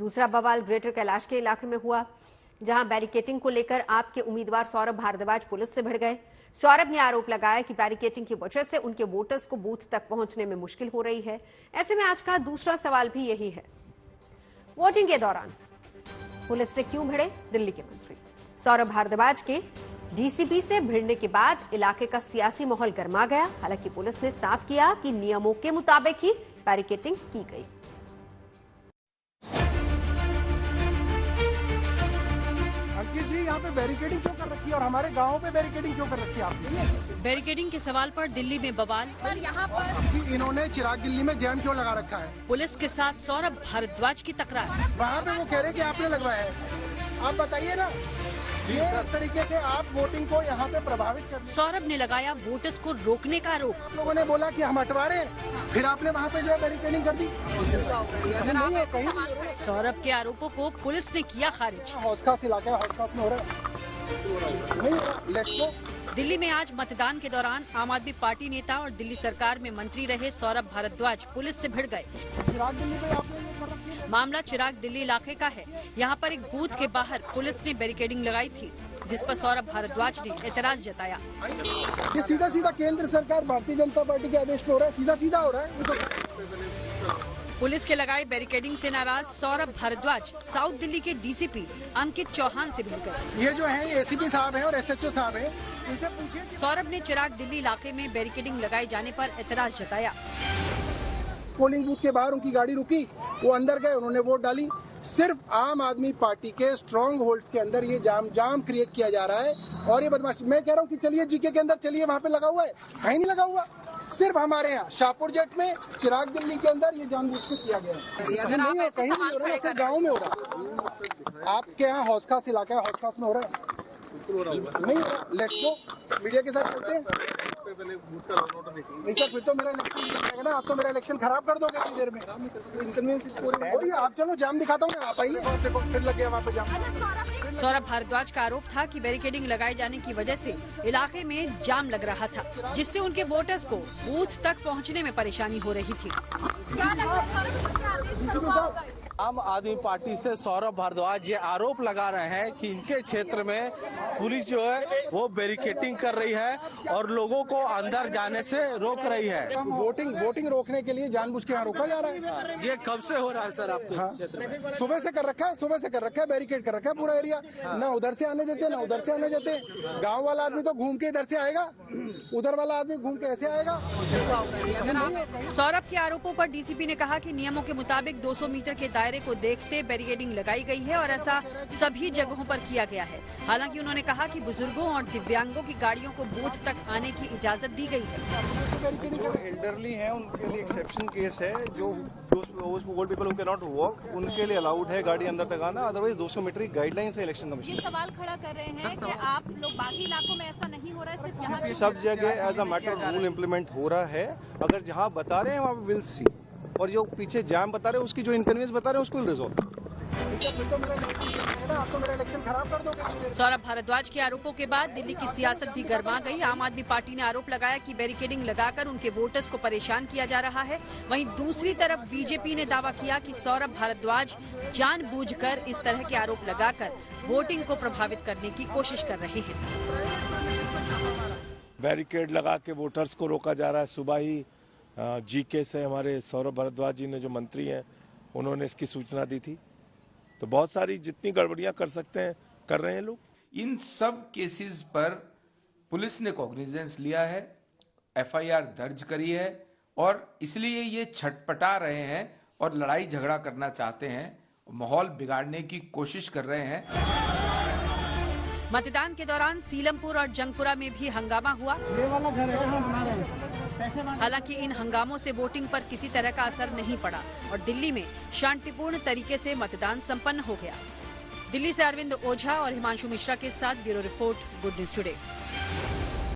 दूसरा बवाल ग्रेटर कैलाश के इलाके में हुआ, जहां बैरिकेटिंग को लेकर आप के उम्मीदवार सौरभ भारद्वाज पुलिस से भिड़ गए। सौरभ ने आरोप लगाया कि बैरिकेटिंग की वजह से उनके वोटर्स को बूथ तक पहुंचने में मुश्किल हो रही है। ऐसे में आज का दूसरा सवाल भी यही है, वोटिंग के दौरान पुलिस से क्यों भिड़े दिल्ली के मंत्री? सौरभ भारद्वाज के डीसीपी से भिड़ने के बाद इलाके का सियासी माहौल गर्मा गया। हालांकि पुलिस ने साफ किया कि नियमों के मुताबिक ही बैरिकेटिंग की गई। अंकित जी, यहाँ पे बैरिकेडिंग क्यों कर रखी है और हमारे गाँव पे बैरिकेडिंग क्यों कर रखी है आपने? बैरिकेडिंग के सवाल पर दिल्ली में बवाल। पर यहाँ पर इन्होंने चिराग दिल्ली में जैम क्यों लगा रखा है? पुलिस के साथ सौरभ भारद्वाज की तकरार। वहाँ पे वो कह रहे कि आपने लगवाया है, आप बताइए ना। ये इस तरीके से आप वोटिंग को यहाँ पे प्रभावित कर। सौरभ ने लगाया वोटर्स को रोकने का आरोप। आप लोगों ने बोला कि हम हटवा रहे हैं, फिर आपने वहाँ पे जो है बैरिकेडिंग कर दी। सौरभ के आरोपों को पुलिस ने किया खारिज। हौस खास इलाका है, हौस खास में हो रहा है। Let's go. दिल्ली में आज मतदान के दौरान आम आदमी पार्टी नेता और दिल्ली सरकार में मंत्री रहे सौरभ भारद्वाज पुलिस से भिड़ गए। चिराग दिल्ली में आपने ये कर रखी है? मामला चिराग दिल्ली इलाके का है। यहाँ पर एक बूथ के बाहर पुलिस ने बैरिकेडिंग लगाई थी, जिस पर सौरभ भारद्वाज ने एतराज जताया। ये सीधा सीधा केंद्र सरकार भारतीय जनता पार्टी के आदेश पे हो रहा है, सीधा सीधा हो रहा है। पुलिस के लगाए बैरिकेडिंग से नाराज सौरभ भारद्वाज साउथ दिल्ली के डीसीपी अंकित चौहान से मिल गए। ये जो है एसीपी साहब हैं और एसएचओ साहब हैं, इनसे पूछिए। सौरभ ने चिराग दिल्ली इलाके में बैरिकेडिंग लगाए जाने पर एतराज जताया। पोलिंग बूथ के बाहर उनकी गाड़ी रुकी, वो अंदर गए, उन्होंने वोट डाली। सिर्फ आम आदमी पार्टी के स्ट्रॉन्ग होल्ड्स के अंदर ये जाम क्रिएट किया जा रहा है और ये बदमाशी। मैं कह रहा हूँ कि चलिए जीके के अंदर चलिए, वहाँ पे लगा हुआ है, कहीं नहीं लगा हुआ। सिर्फ हमारे यहाँ शाहपुर जेट में चिराग दिल्ली के अंदर ये जानबूझ के किया गया है। कहीं नहीं हो रहा है, सिर्फ गाँव में हो रहा है। आपके यहाँ हौस खास इलाका है, हौस खास में हो रहा है। नहीं, लेट्स गो, मीडिया के साथ चलते हैं। नहीं सर, फिर तो मेरा इलेक्शन ना, आप तो मेरा इलेक्शन खराब कर दोगे इतनी देर में। आप चलो जाम दिखाता हूँ, आप आइए। फिर लग गया वहाँ पे जाम। सौरभ भारद्वाज का आरोप था कि बैरिकेडिंग लगाए जाने की वजह से इलाके में जाम लग रहा था, जिससे उनके वोटर्स को बूथ तक पहुंचने में परेशानी हो रही थी। क्या लगता है आम आदमी पार्टी से सौरभ भारद्वाज ये आरोप लगा रहे हैं कि इनके क्षेत्र में पुलिस जो है वो बैरिकेडिंग कर रही है और लोगों को अंदर जाने से रोक रही है। वोटिंग रोकने के लिए जानबूझ के यहाँ रोका जा रहा है। ये कब से हो रहा है सर आपके क्षेत्र में? सुबह से कर रखा है, बैरिकेड कर रखा है पूरा एरिया। ना उधर से आने देते, ना उधर से आने देते। गाँव वाला आदमी तो घूम के इधर से आएगा, उधर वाला आदमी घूम के ऐसे आएगा। सौरभ के आरोपों पर डीसीपी ने कहा कि नियमों के मुताबिक 200 मीटर के दायरे को देखते बैरिकेडिंग लगाई गई है और ऐसा सभी जगहों पर किया गया है। हालांकि उन्होंने कहा कि बुजुर्गों और दिव्यांगों की गाड़ियों को बूथ तक आने की इजाजत दी गई है। जो एल्डरली हैं उनके लिए एक्सेप्शन केस है, जो old people who can not walk, उनके लिए अलाउड है गाड़ी अंदर तक आना। अदरवाइज 200 मीटर की गाइडलाइन है इलेक्शन कमीशन। ये सवाल खड़ा कर रहे हैं कि आप लोग बाकी इलाकों में ऐसा नहीं हो रहा है, सिर्फ यहाँ सब जगह as a matter of rule implement हो रहा है। अगर जहाँ बता रहे हैं वहाँ विल सी, और जो पीछे जाम बता रहे हैं उसकी जो इनकन्वीनियंस बता रहे हैं उसको रिजॉल्व। सौरभ भारद्वाज के आरोपों के बाद दिल्ली की सियासत भी गर्मा गई। आम आदमी पार्टी ने आरोप लगाया कि बैरिकेडिंग लगाकर उनके वोटर्स को परेशान किया जा रहा है। वहीं दूसरी तरफ बीजेपी ने दावा किया कि सौरभ भारद्वाज जानबूझकर इस तरह के आरोप लगाकर वोटिंग को प्रभावित करने की कोशिश कर रहे हैं। बैरिकेड लगा के वोटर्स को रोका जा रहा है। सुबह ही जीके से हमारे सौरभ भारद्वाज जी ने, जो मंत्री हैं, उन्होंने इसकी सूचना दी थी। तो बहुत सारी जितनी गड़बड़ियां कर सकते हैं कर रहे हैं लोग। इन सब केसेस पर पुलिस ने कॉग्निजेंस लिया है, एफआईआर दर्ज करी है और इसलिए ये छटपटा रहे हैं और लड़ाई झगड़ा करना चाहते हैं, माहौल बिगाड़ने की कोशिश कर रहे हैं। मतदान के दौरान सीलमपुर और जंगपुरा में भी हंगामा हुआ। ये वाला घर है, हम बना रहे हैं। हालांकि इन हंगामों से वोटिंग पर किसी तरह का असर नहीं पड़ा और दिल्ली में शांतिपूर्ण तरीके से मतदान संपन्न हो गया। दिल्ली से अरविंद ओझा और हिमांशु मिश्रा के साथ bureau report, good news today.